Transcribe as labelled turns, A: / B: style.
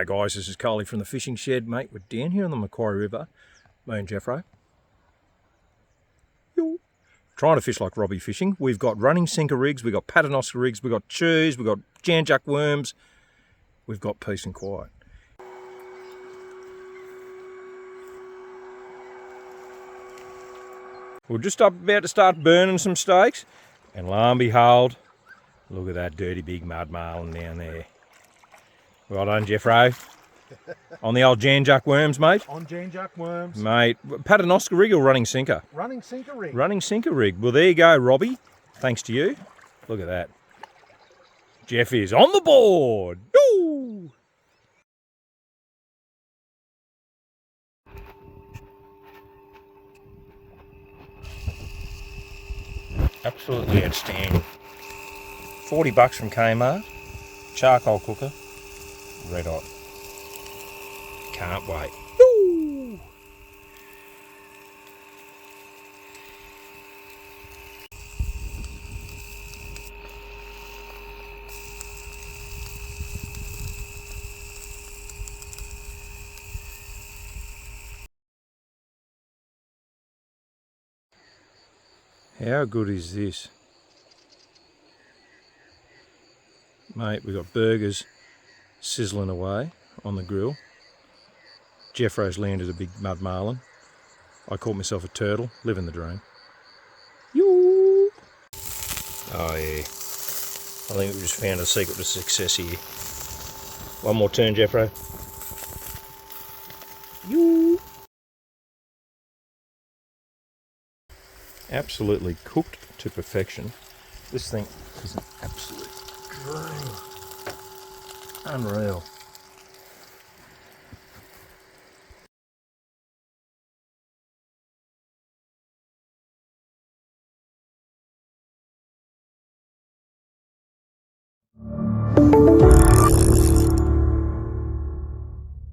A: Hey guys, this is Carly from the fishing shed, mate. We're down here on the Macquarie River, me and Jeffro. Trying to fish like Robbie fishing. We've got running sinker rigs, we've got paternoster rigs, we've got chews, we've got janjack worms, we've got peace and quiet. We're just about to start burning some steaks, and lo and behold, look at that dirty big mud marlin down there. Well done, Jeffro. On the old janjack worms, mate.
B: On janjack worms.
A: Mate, paternoster rig or running sinker?
B: Running sinker rig.
A: Running sinker rig. Well, there you go, Robbie. Thanks to you. Look at that. Jeff is on the board. Woo! Absolutely outstanding. $40 from Kmart. Charcoal cooker. Red hot. Can't wait. Woo! How good is this? Mate, we've got burgers sizzling away on the grill. Jeffro's landed a big mud marlin. I caught myself a turtle, living the dream. Yoo! Oh yeah, I think we just found a secret to success here. One more turn, Jeffro. Yoo! Absolutely cooked to perfection. This thing is an absolute dream. Unreal.